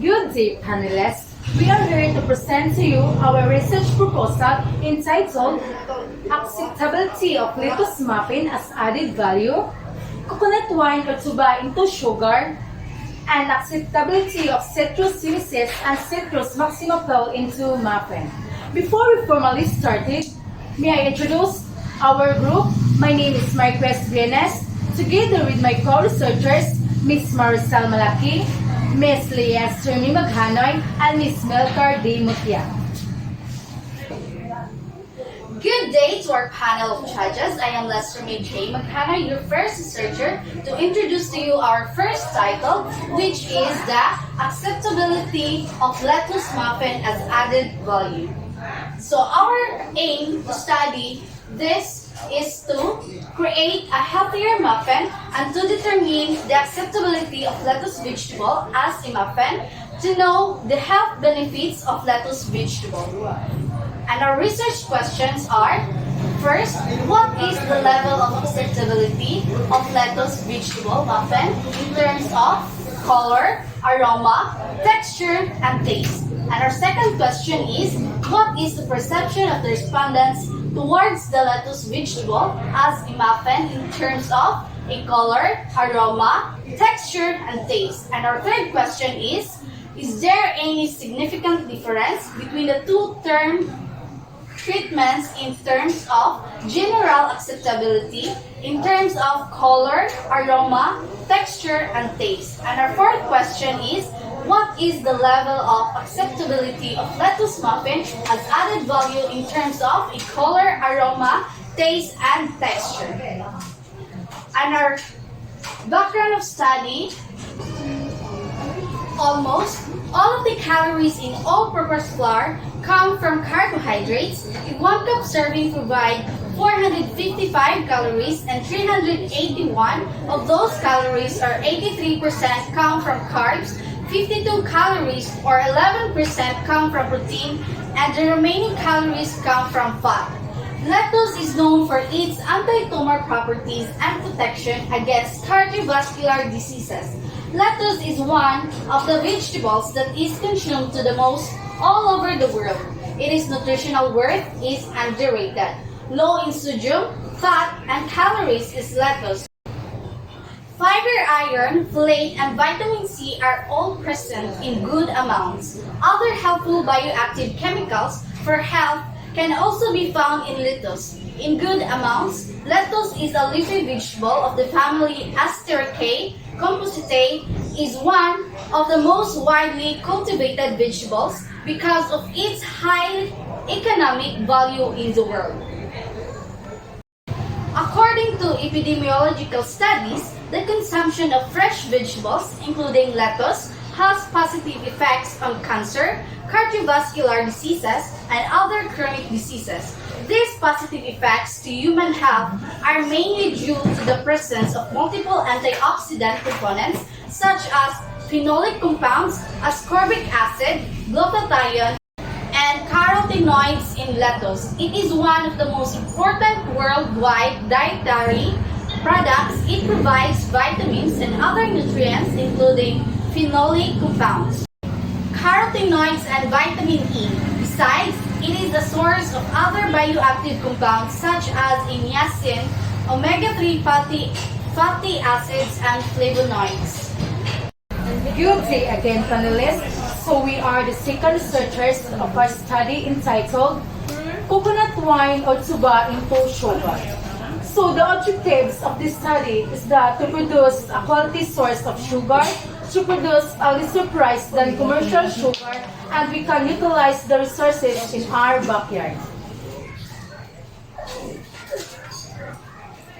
Good day, panelists. We are here to present to you our research proposal entitled Acceptability of Lettuce Muffin as Added Value, Coconut Wine or Tuba into Sugar, and Acceptability of Citrus Unices and Citrus Maxima Flow into Muffin. Before we formally started, may I introduce our group? My name is Marquez Vienes, together with my co-researchers, Ms. Maricel B.Malaque, Ms. Leah Sermi Maghanoy, and Ms. Melcar D. Mutia. Good day to our panel of judges. I am Lester May J. Maghanoy, your first researcher, to introduce to you our first title, which is the Acceptability of Lettuce Muffin as Added Value. So our aim to study this is to create a healthier muffin and to determine the acceptability of lettuce vegetable as a muffin, to know the health benefits of lettuce vegetable. And our research questions are: first, what is the level of acceptability of lettuce vegetable muffin in terms of color, aroma, texture, and taste? And our second question is, what is the perception of the respondents towards the lettuce vegetable as a muffin in terms of a color, aroma, texture, and taste? And our third question is there any significant difference between the two term treatments in terms of general acceptability, in terms of color, aroma, texture, and taste? And our fourth question is, what is the level of acceptability of lettuce muffin as added value in terms of a color, aroma, taste, and texture? And our background of study: almost all of the calories in all-purpose flour come from carbohydrates. A 1 cup serving provides 455 calories, and 381 of those calories, or 83%, come from carbs, 52 calories or 11% come from protein, and the remaining calories come from fat. Lettuce is known for its anti-tumor properties and protection against cardiovascular diseases. Lettuce is one of the vegetables that is consumed to the most all over the world. Its nutritional worth is underrated. Low in sodium, fat, and calories is lettuce. Fiber, iron, folate, and vitamin C are all present in good amounts. Other helpful bioactive chemicals for health can also be found in lettuce. In good amounts, lettuce is a leafy vegetable of the family Asteraceae. Compositae is one of the most widely cultivated vegetables because of its high economic value in the world. According to epidemiological studies, the consumption of fresh vegetables, including lettuce, has positive effects on cancer, cardiovascular diseases, and other chronic diseases. These positive effects to human health are mainly due to the presence of multiple antioxidant components such as phenolic compounds, ascorbic acid, glutathione, and carotenoids in lettuce. It is one of the most important worldwide dietary products. It provides vitamins and other nutrients, including phenolic compounds, carotenoids, and vitamin E. Besides, it is the source of other bioactive compounds such as niacin, omega-3 fatty acids, and flavonoids. Good day again, panelists. So we are the second researchers of our study entitled Coconut Wine or Tuba into Sugar. So the objectives of this study is that to produce a quality source of sugar, to produce a lesser price than commercial sugar, and we can utilize the resources in our backyard.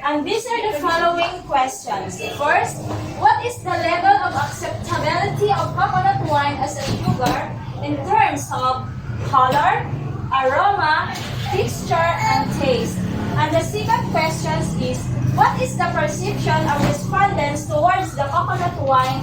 And these are the following questions. First, what is the level of acceptability of coconut wine as a sugar in terms of color, aroma, texture, and taste? And the second question is, what is the perception of respondents towards the coconut wine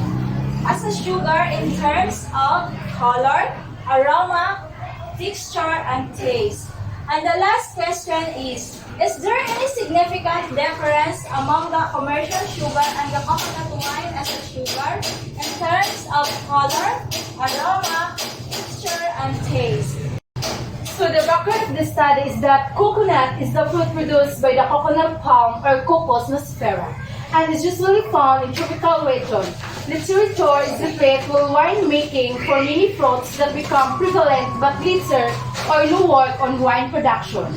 as a sugar in terms of color, aroma, texture, and taste? And the last question is there any significant difference among the commercial sugar and the coconut wine as a sugar in terms of color, aroma, texture, and taste. So the background of the study is that coconut is the fruit produced by the coconut palm or Cocos nospera and is usually found in tropical regions. Literature is replete with wine making for many fruits that become prevalent but later or new work on wine production.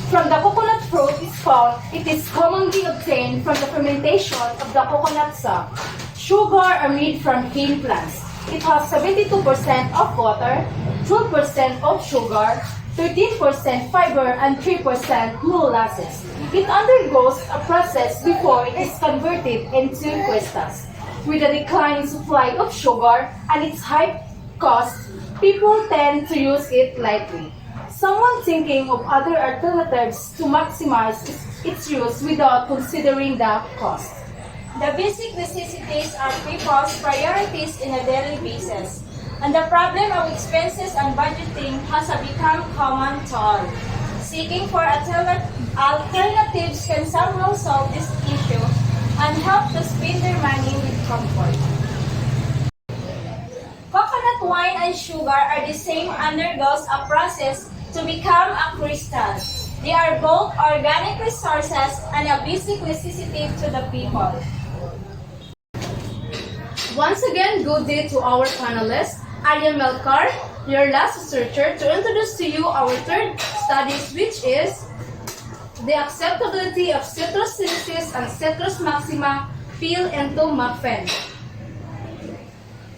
From the coconut fruit is found, it is commonly obtained from the fermentation of the coconut sap. Sugar are made from cane plants. It has 72% of water, 12% of sugar, 13% fiber, and 3% molasses. It undergoes a process before it is converted into crystals. With the decline in supply of sugar and its high cost, people tend to use it lightly. Someone thinking of other alternatives to maximize its use without considering the cost. The basic necessities are people's priorities in a daily basis, and the problem of expenses and budgeting has become common to all. Seeking for alternatives can somehow solve this issue and help to spend their money with comfort. Coconut wine and sugar are the same undergoes a process to become a crystal. They are both organic resources and a basic necessity to the people. Once again, good day to our panelists. I am B.Malaque, your last researcher, to introduce to you our third studies, which is the acceptability of citrus sinensis and citrus maxima peel into muffin.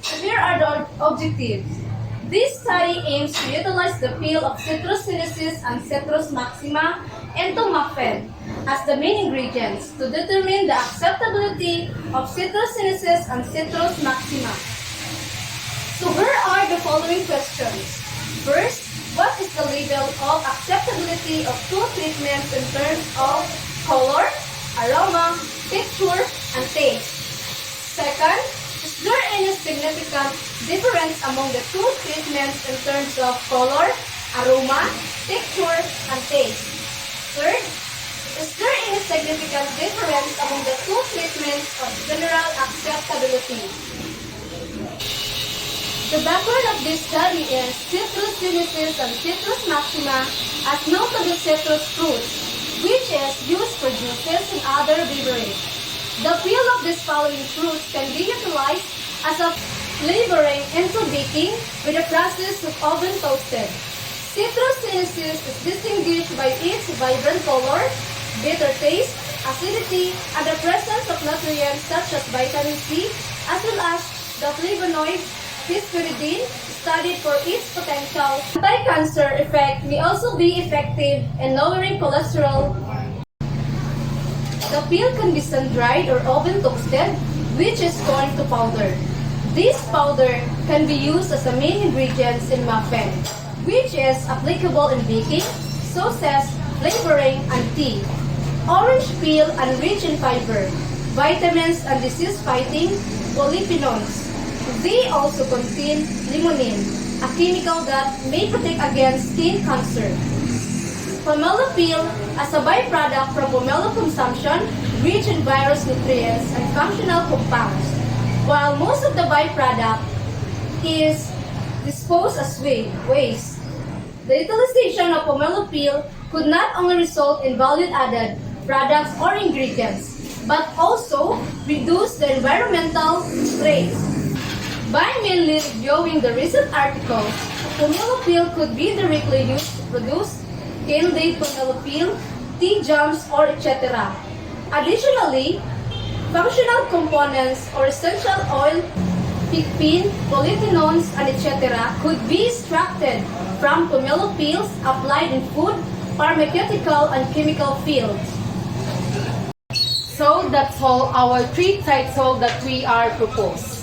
So here are the objectives. This study aims to utilize the peel of citrus sinensis and citrus maxima into muffin as the main ingredients to determine the acceptability of citrus sinensis and citrus maxima. So here are the following questions. First, what is the level of acceptability of two treatments in terms of color, aroma, texture, and taste? Second, is there any significant difference among the two treatments in terms of color, aroma, texture, and taste? Third, is there any significant difference among the two treatments of general acceptability? The background of this study is citrus sinensis and citrus maxima as notable citrus fruits, which is used for juices and other beverages. The peel of these following fruits can be utilized as a flavoring into baking with the process of oven toasted. Citrus sinensis is distinguished by its vibrant color, bitter taste, acidity, and the presence of nutrients such as vitamin C, as well as the flavonoid hesperidine, studied for its potential anti-cancer effect, may also be effective in lowering cholesterol. The peel can be sun-dried or oven toasted, which is turned to powder. This powder can be used as a main ingredient in muffin, which is applicable in baking, sauces, flavoring, and tea. Orange peel enriched in fiber, vitamins, and disease-fighting polyphenols. They also contain limonene, a chemical that may protect against skin cancer. Pomelo peel, as a byproduct from pomelo consumption, rich in virus nutrients and functional compounds, while most of the byproduct is disposed as waste. The utilization of pomelo peel could not only result in value-added products or ingredients, but also reduce the environmental strains. By mainly reviewing the recent articles, pomelo peel could be directly used to produce candied pomelo peel, tea jams, or etc. Additionally, functional components or essential oil, pigpin, polyphenols, and etc. could be extracted from pomelo peels applied in food, pharmaceutical, and chemical fields. So that's all our three titles that we are proposed.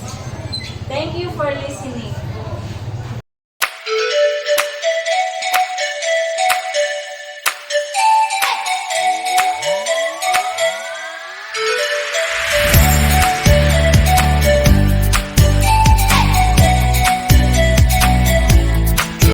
Thank you for listening.